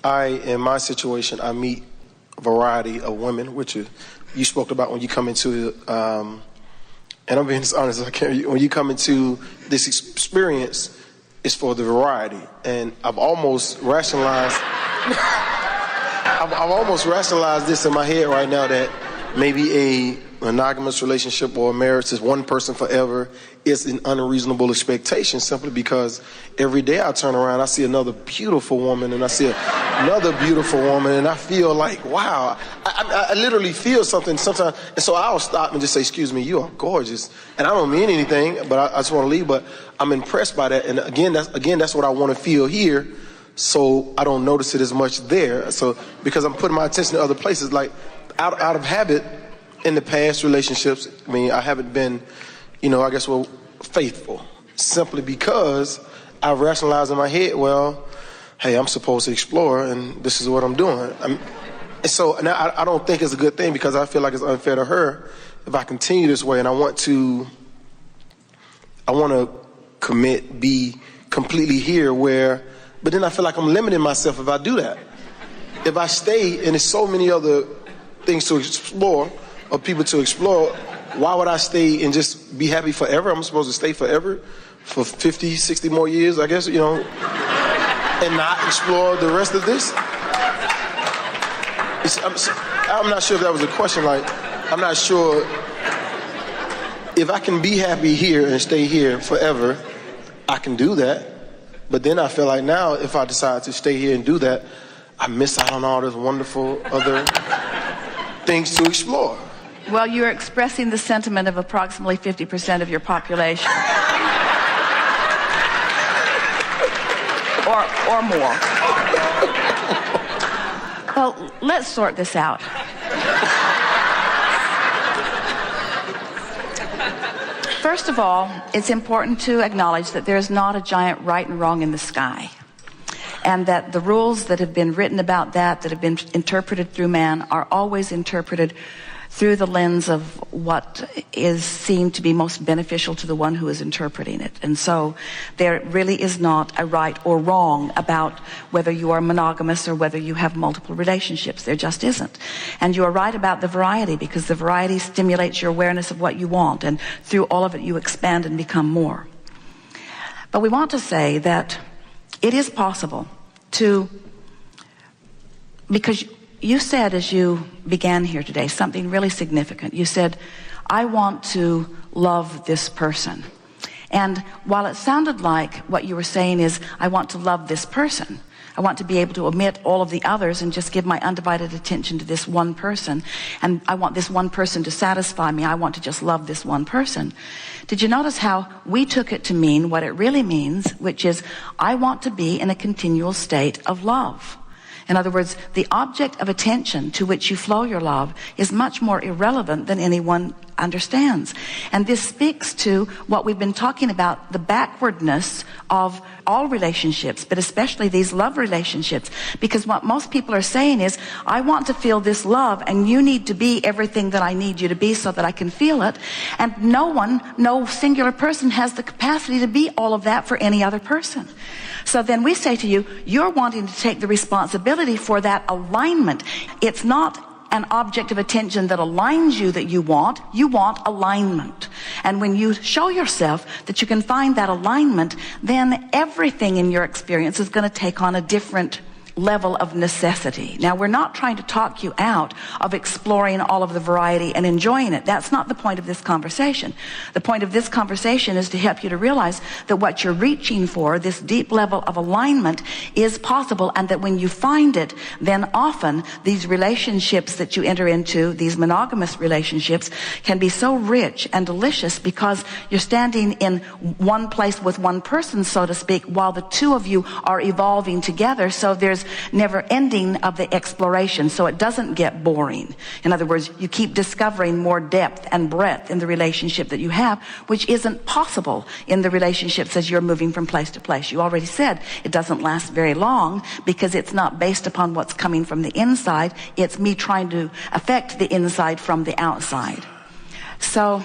in my situation, I meet a variety of women, which you spoke about when you come into, and I'm being as honest as I can, when you come into this experience, it's for the variety. And I've almost rationalized, I've almost rationalized this in my head right now, that maybe a monogamous relationship or a marriage is one person forever is an unreasonable expectation, simply because every day I turn around, I see another beautiful woman, and I see another beautiful woman, and I feel like, wow, I literally feel something sometimes. And so I'll stop and just say, excuse me, you are gorgeous. And I don't mean anything, but I just want to leave, but I'm impressed by that. And again, that's what I want to feel here, so I don't notice it as much there. So because I'm putting my attention to other places, like out of habit in the past relationships, I mean, I haven't been, I guess, faithful, simply because I rationalized in my head, well, hey, I'm supposed to explore, and this is what I'm doing. And so now I don't think it's a good thing, because I feel like it's unfair to her if I continue this way, and I want to commit, be completely here, but then I feel like I'm limiting myself if I do that. If I stay, and there's so many other things to explore, or people to explore, why would I stay and just be happy forever? I'm supposed to stay forever for 50, 60 more years, I guess, and not explore the rest of this? I'm not sure if that was a question. Like, I'm not sure if I can be happy here and stay here forever, I can do that. But then I feel like now, if I decide to stay here and do that, I miss out on all this wonderful other things to explore. Well, you're expressing the sentiment of approximately 50% of your population. or more. Well, let's sort this out. First of all, it's important to acknowledge that there's not a giant right and wrong in the sky, and that the rules that have been written about that have been interpreted through man, are always interpreted through the lens of what is seen to be most beneficial to the one who is interpreting it. And so there really is not a right or wrong about whether you are monogamous or whether you have multiple relationships. There just isn't. And you are right about the variety, because the variety stimulates your awareness of what you want, and through all of it you expand and become more. But we want to say that it is possible to, because you said, as you began here today, something really significant. You said, I want to love this person. And while it sounded like what you were saying is, I want to love this person, I want to be able to omit all of the others and just give my undivided attention to this one person, and I want this one person to satisfy me, I want to just love this one person. Did you notice how we took it to mean what it really means, which is, I want to be in a continual state of love? In other words, the object of attention to which you flow your love is much more irrelevant than anyone understands. And this speaks to what we've been talking about, the backwardness of all relationships, but especially these love relationships. Because what most people are saying is, I want to feel this love, and you need to be everything that I need you to be so that I can feel it. And no singular person has the capacity to be all of that for any other person. So then we say to you, you're wanting to take the responsibility for that alignment. It's not an object of attention that aligns you that you want alignment. And when you show yourself that you can find that alignment, then everything in your experience is going to take on a different level of necessity. Now, we're not trying to talk you out of exploring all of the variety and enjoying it. That's not the point of this conversation. The point of this conversation is to help you to realize that what you're reaching for, this deep level of alignment, is possible, and that when you find it, then often these relationships that you enter into, these monogamous relationships, can be so rich and delicious because you're standing in one place with one person, so to speak, while the two of you are evolving together. So there's never ending of the exploration, so it doesn't get boring. In other words, you keep discovering more depth and breadth in the relationship that you have, which isn't possible in the relationships as you're moving from place to place. You already said it doesn't last very long because it's not based upon what's coming from the inside. It's me trying to affect the inside from the outside. So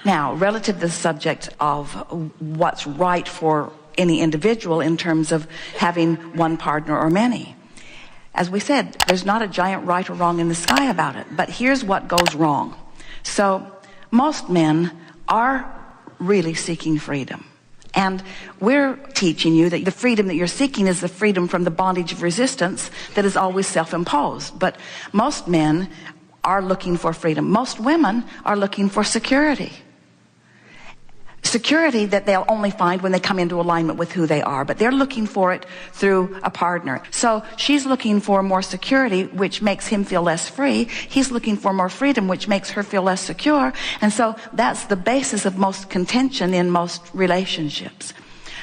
now, relative to the subject of what's right for any individual in terms of having one partner or many. As we said, there's not a giant right or wrong in the sky about it, but here's what goes wrong. So most men are really seeking freedom. And we're teaching you that the freedom that you're seeking is the freedom from the bondage of resistance that is always self-imposed. But most men are looking for freedom. Most women are looking for security. Security that they'll only find when they come into alignment with who they are, but they're looking for it through a partner. So she's looking for more security, which makes him feel less free. He's looking for more freedom, which makes her feel less secure. And so that's the basis of most contention in most relationships.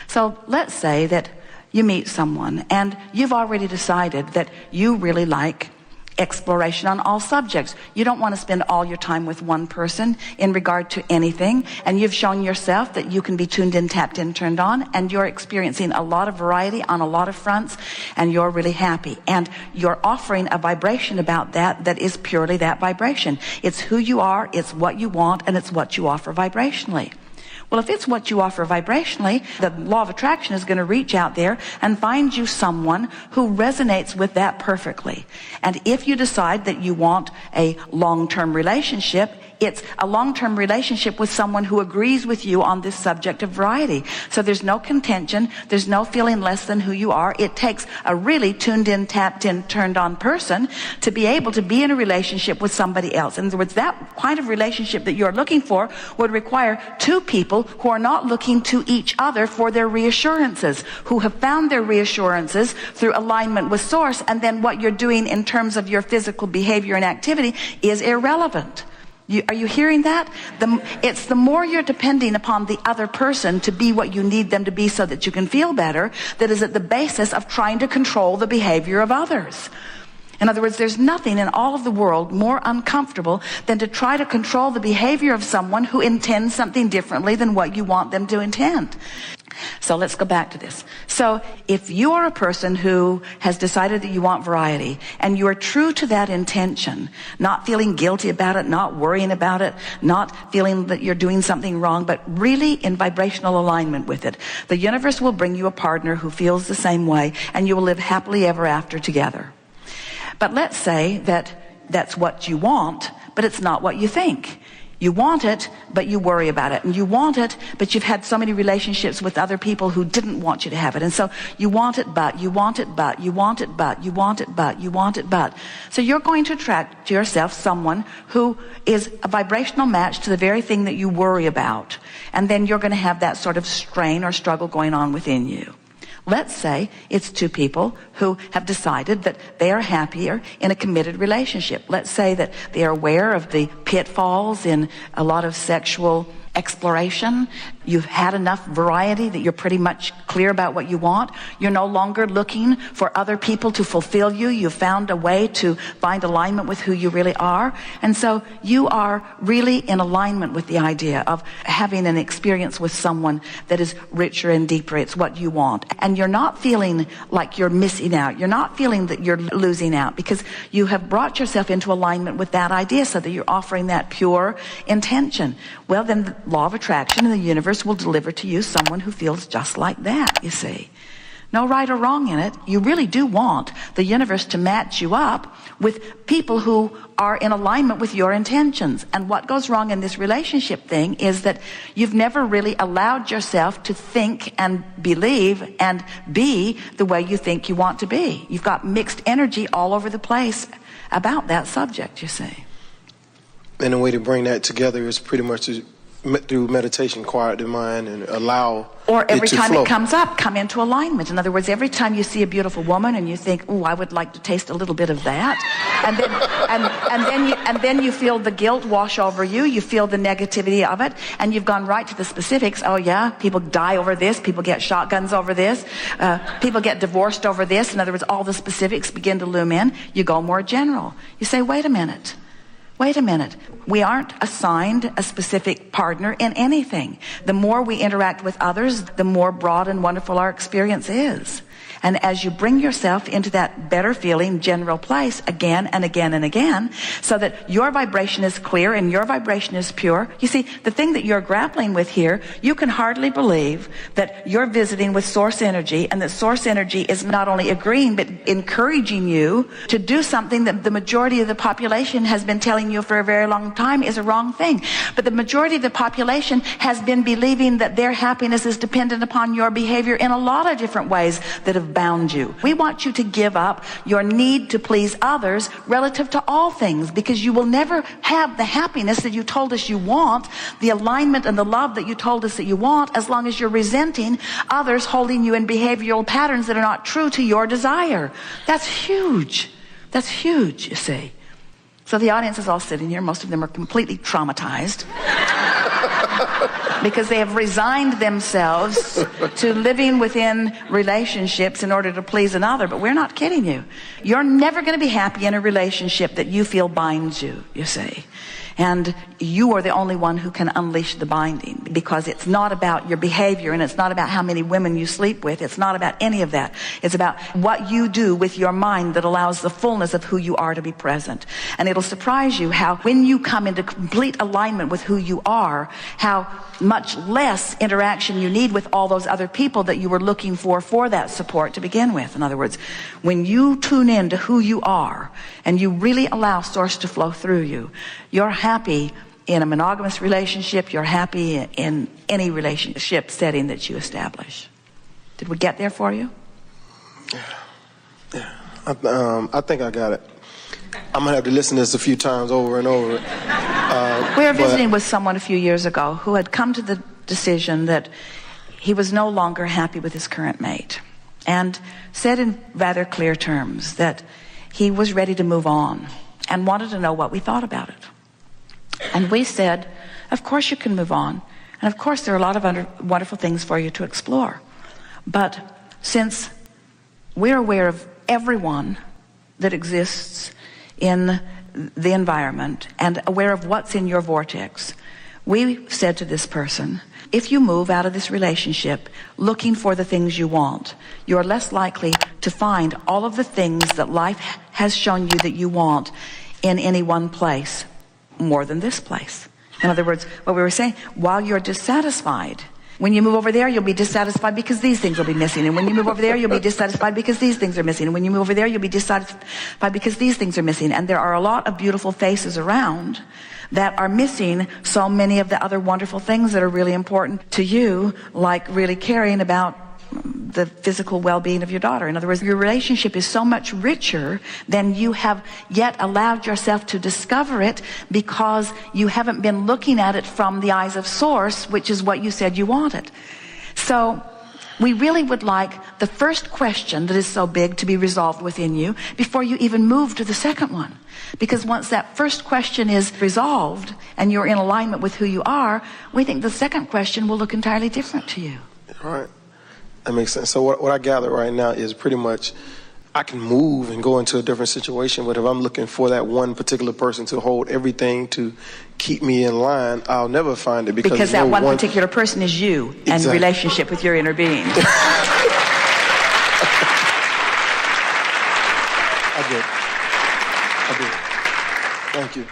So let's say that you meet someone and you've already decided that you really like exploration on all subjects. You don't want to spend all your time with one person in regard to anything, and you've shown yourself that you can be tuned in, tapped in, turned on, and you're experiencing a lot of variety on a lot of fronts, and you're really happy, and you're offering a vibration about that is purely that vibration. It's who you are, it's what you want, and it's what you offer vibrationally. Well, if it's what you offer vibrationally, the law of attraction is going to reach out there and find you someone who resonates with that perfectly. And if you decide that you want a long-term relationship, it's a long-term relationship with someone who agrees with you on this subject of variety. So there's no contention, there's no feeling less than who you are. It takes a really tuned in, tapped in, turned on person to be able to be in a relationship with somebody else. In other words, that kind of relationship that you're looking for would require two people who are not looking to each other for their reassurances, who have found their reassurances through alignment with source, and then what you're doing in terms of your physical behavior and activity is irrelevant. Are you hearing that? It's the more you're depending upon the other person to be what you need them to be so that you can feel better, that is at the basis of trying to control the behavior of others. In other words, there's nothing in all of the world more uncomfortable than to try to control the behavior of someone who intends something differently than what you want them to intend. So let's go back to this. So if you are a person who has decided that you want variety, and you are true to that intention, not feeling guilty about it, not worrying about it, not feeling that you're doing something wrong, but really in vibrational alignment with it, the universe will bring you a partner who feels the same way, and you will live happily ever after together. But let's say that that's what you want, but it's not what you think. You want it, but you worry about it. And you want it, but you've had so many relationships with other people who didn't want you to have it. And so you want it, but you want it, but you want it, but you want it, but you want it, but. So you're going to attract to yourself someone who is a vibrational match to the very thing that you worry about. And then you're going to have that sort of strain or struggle going on within you. Let's say it's two people who have decided that they are happier in a committed relationship. Let's say that they are aware of the pitfalls in a lot of sexual exploration. You've had enough variety that you're pretty much clear about what you want. You're no longer looking for other people to fulfill you. You've found a way to find alignment with who you really are. And so you are really in alignment with the idea of having an experience with someone that is richer and deeper. It's what you want. And you're not feeling like you're missing out. You're not feeling that you're losing out, because you have brought yourself into alignment with that idea so that you're offering that pure intention. Well, then the law of attraction in the universe will deliver to you someone who feels just like that, you see. No right or wrong in it. You really do want the universe to match you up with people who are in alignment with your intentions. And what goes wrong in this relationship thing is that you've never really allowed yourself to think and believe and be the way you think you want to be. You've got mixed energy all over the place about that subject, you see. And the way to bring that together is pretty much through meditation, quiet the mind, and allow or every it to time flow. It comes up, come into alignment. In other words, every time you see a beautiful woman and you think, "Oh, I would like to taste a little bit of that," and then you feel the guilt wash over you. You feel the negativity of it, and you've gone right to the specifics. Oh yeah, people die over this. People get shotguns over this. People get divorced over this. In other words, all the specifics begin to loom in. You go more general. You say, "Wait a minute. Wait a minute. We aren't assigned a specific partner in anything. The more we interact with others, the more broad and wonderful our experience is. And as you bring yourself into that better feeling general place again and again and again, so that your vibration is clear and your vibration is pure. You see, the thing that you're grappling with here, you can hardly believe that you're visiting with source energy, and that source energy is not only agreeing but encouraging you to do something that the majority of the population has been telling you for a very long time is a wrong thing. But the majority of the population has been believing that their happiness is dependent upon your behavior in a lot of different ways that have bound you. We want you to give up your need to please others relative to all things, because you will never have the happiness that you told us you want, the alignment and the love that you told us that you want, as long as you're resenting others holding you in behavioral patterns that are not true to your desire. That's huge. That's huge, you see. So the audience is all sitting here. Most of them are completely traumatized because they have resigned themselves to living within relationships in order to please another. But we're not kidding you. You're never going to be happy in a relationship that you feel binds you, you see. And you are the only one who can unleash the binding, because it's not about your behavior, and it's not about how many women you sleep with. It's not about any of that. It's about what you do with your mind that allows the fullness of who you are to be present. And it'll surprise you how when you come into complete alignment with who you are, how much less interaction you need with all those other people that you were looking for that support to begin with. In other words, when you tune in to who you are and you really allow source to flow through you, you're happy in a monogamous relationship. You're happy in any relationship setting that you establish. Did we get there for you? Yeah. I think I got it. I'm going to have to listen to this a few times over and over. We were visiting with someone a few years ago who had come to the decision that he was no longer happy with his current mate, and said in rather clear terms that he was ready to move on and wanted to know what we thought about it. And we said, of course you can move on, and of course there are a lot of wonderful things for you to explore. But since we're aware of everyone that exists in the environment and aware of what's in your vortex, we said to this person, if you move out of this relationship looking for the things you want, you're less likely to find all of the things that life has shown you that you want in any one place more than this place. In other words, what we were saying, while you're dissatisfied, when you move over there, you'll be dissatisfied because these things will be missing. And when you move over there, you'll be dissatisfied because these things are missing. And when you move over there, you'll be dissatisfied because these things are missing. And there are a lot of beautiful faces around that are missing so many of the other wonderful things that are really important to you, like really caring about the physical well-being of your daughter. In other words, your relationship is so much richer than you have yet allowed yourself to discover it, because you haven't been looking at it from the eyes of source, which is what you said you wanted. So we really would like the first question that is so big to be resolved within you before you even move to the second one. Because once that first question is resolved and you're in alignment with who you are, we think the second question will look entirely different to you. All right. That makes sense. So what I gather right now is pretty much I can move and go into a different situation, but if I'm looking for that one particular person to hold everything to keep me in line, I'll never find it, because that one particular person is you. Exactly. And relationship with your inner being. I did. Thank you.